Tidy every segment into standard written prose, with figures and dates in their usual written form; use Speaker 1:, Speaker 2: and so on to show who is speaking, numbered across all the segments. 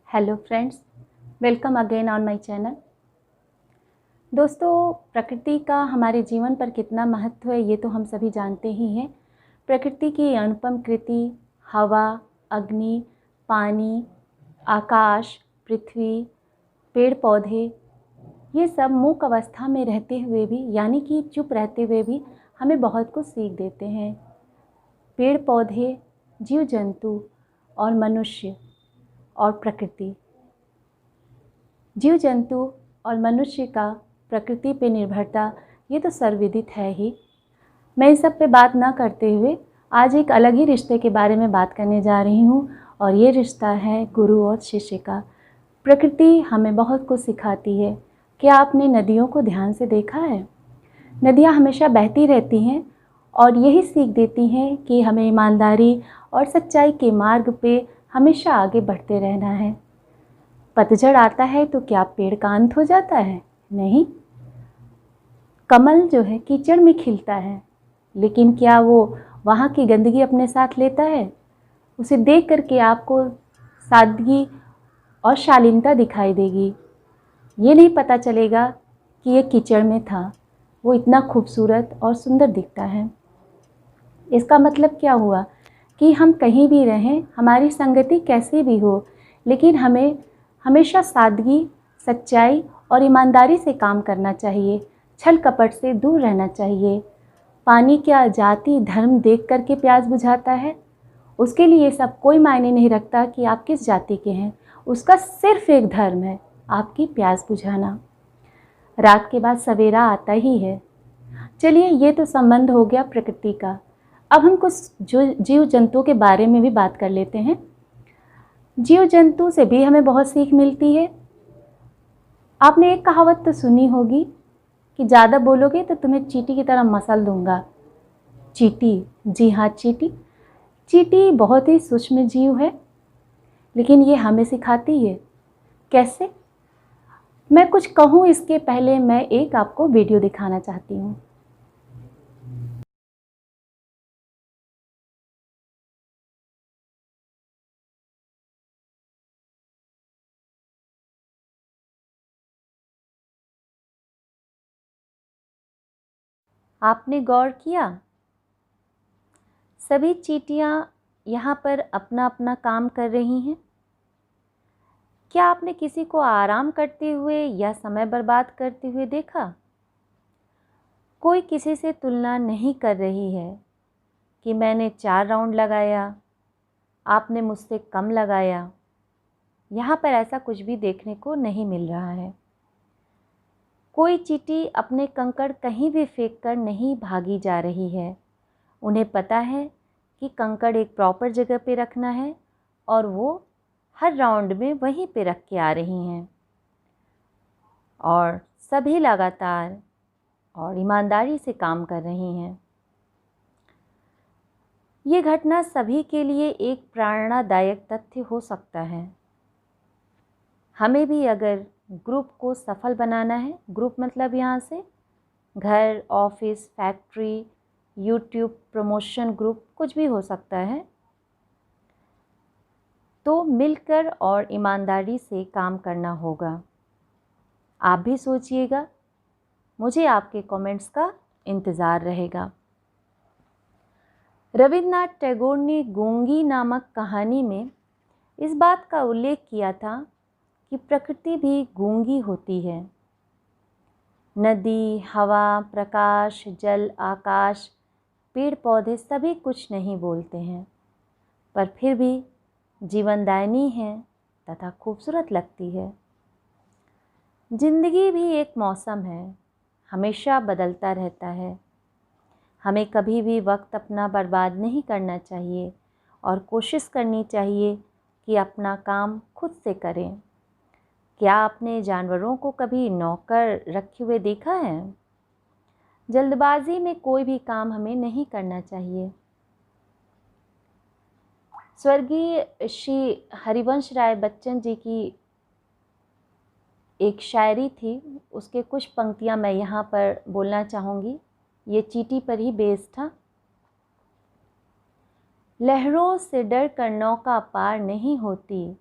Speaker 1: Hello friends, welcome again on my channel. दोस्तों, प्रकृति का हमारे जीवन पर कितना महत्व है ये तो हम सभी जानते ही हैं। प्रकृति की अनुपम कृति हवा, अग्नि, पानी, आकाश, पृथ्वी, पेड़ पौधे, ये सब मूक अवस्था में रहते हुए भी यानी कि चुप रहते हुए भी हमें बहुत कुछ सीख देते हैं। पेड़ पौधे, जीव जंतु और मनुष्य और प्रकृति, जीव जंतु और मनुष्य का प्रकृति पे निर्भरता ये तो सर्वविदित है ही। मैं इस सब पे बात ना करते हुए आज एक अलग ही रिश्ते के बारे में बात करने जा रही हूँ और ये रिश्ता है गुरु और शिष्य का। प्रकृति हमें बहुत कुछ सिखाती है। क्या आपने नदियों को ध्यान से देखा है? नदियाँ हमेशा बहती रहती हैं और यही सीख देती हैं कि हमें ईमानदारी और सच्चाई के मार्ग पे हमेशा आगे बढ़ते रहना है। पतझड़ आता है तो क्या पेड़ का अंत हो जाता है? नहीं। कमल जो है कीचड़ में खिलता है, लेकिन क्या वो वहाँ की गंदगी अपने साथ लेता है? उसे देख करके आपको सादगी और शालीनता दिखाई देगी। ये नहीं पता चलेगा कि ये कीचड़ में था। वो इतना खूबसूरत और सुंदर दिखता है। इसका मतलब क्या हुआ कि हम कहीं भी रहें, हमारी संगति कैसी भी हो, लेकिन हमें हमेशा सादगी, सच्चाई और ईमानदारी से काम करना चाहिए। छल कपट से दूर रहना चाहिए। पानी क्या जाति धर्म देख करके प्यास बुझाता है? उसके लिए सब कोई मायने नहीं रखता कि आप किस जाति के हैं। उसका सिर्फ एक धर्म है, आपकी प्यास बुझाना। रात के बाद सवेरा आता ही है। चलिए, ये तो संबंध हो गया प्रकृति का। अब हम कुछ जीव जंतुओं के बारे में भी बात कर लेते हैं। जीव जंतु से भी हमें बहुत सीख मिलती है। आपने एक कहावत तो सुनी होगी कि ज़्यादा बोलोगे तो तुम्हें चींटी की तरह मसल दूंगा। चींटी, जी हाँ, चींटी। चींटी बहुत ही सूक्ष्म जीव है, लेकिन ये हमें सिखाती है। कैसे? मैं कुछ कहूँ इसके पहले मैं एक आपको वीडियो दिखाना चाहती हूँ। आपने गौर किया? सभी चींटियाँ यहाँ पर अपना अपना काम कर रही हैं। क्या आपने किसी को आराम करते हुए या समय बर्बाद करते हुए देखा? कोई किसी से तुलना नहीं कर रही है कि मैंने 4 राउंड लगाया, आपने मुझसे कम लगाया। यहाँ पर ऐसा कुछ भी देखने को नहीं मिल रहा है। कोई चींटी अपने कंकड़ कहीं भी फेंक कर नहीं भागी जा रही है। उन्हें पता है कि कंकड़ एक प्रॉपर जगह पे रखना है और वो हर राउंड में वहीं पे रख के आ रही हैं और सभी लगातार और ईमानदारी से काम कर रही हैं। ये घटना सभी के लिए एक प्रेरणादायक तथ्य हो सकता है। हमें भी अगर ग्रुप को सफल बनाना है, ग्रुप मतलब यहाँ से घर, office, factory, YouTube promotion group, कुछ भी हो सकता है, तो मिलकर और ईमानदारी से काम करना होगा। आप भी सोचिएगा, मुझे आपके कमेंट्स का इंतज़ार रहेगा। रविन्द्रनाथ टैगोर ने गूंगी नामक कहानी में इस बात का उल्लेख किया था कि प्रकृति भी गूंगी होती है। नदी, हवा, प्रकाश, जल, आकाश, पेड़ पौधे सभी कुछ नहीं बोलते हैं, पर फिर भी जीवनदायिनी है तथा खूबसूरत लगती है। जिंदगी भी एक मौसम है, हमेशा बदलता रहता है। हमें कभी भी वक्त अपना बर्बाद नहीं करना चाहिए और कोशिश करनी चाहिए कि अपना काम खुद से करें। क्या आपने जानवरों को कभी नौकर रखे हुए देखा है? जल्दबाजी में कोई भी काम हमें नहीं करना चाहिए। स्वर्गीय श्री हरिवंश राय बच्चन जी की एक शायरी थी, उसके कुछ पंक्तियाँ मैं यहाँ पर बोलना चाहूँगी। ये चींटी पर ही बेस्ड था। लहरों से डर कर नौका पार नहीं होती,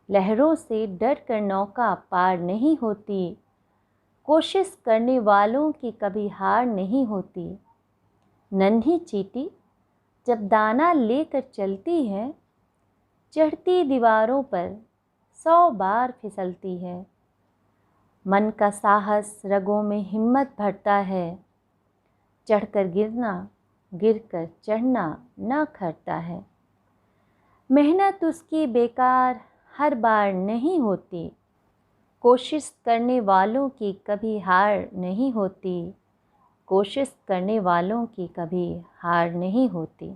Speaker 1: लहरों से डर कर नौका पार नहीं होती, कोशिश करने वालों की कभी हार नहीं होती। नन्ही चींटी जब दाना लेकर चलती है, चढ़ती दीवारों पर 100 बार फिसलती है। मन का साहस रगों में हिम्मत भरता है, चढ़कर गिरना, गिरकर चढ़ना न खरता है। मेहनत उसकी बेकार हर बार नहीं होती, कोशिश करने वालों की कभी हार नहीं होती, कोशिश करने वालों की कभी हार नहीं होती।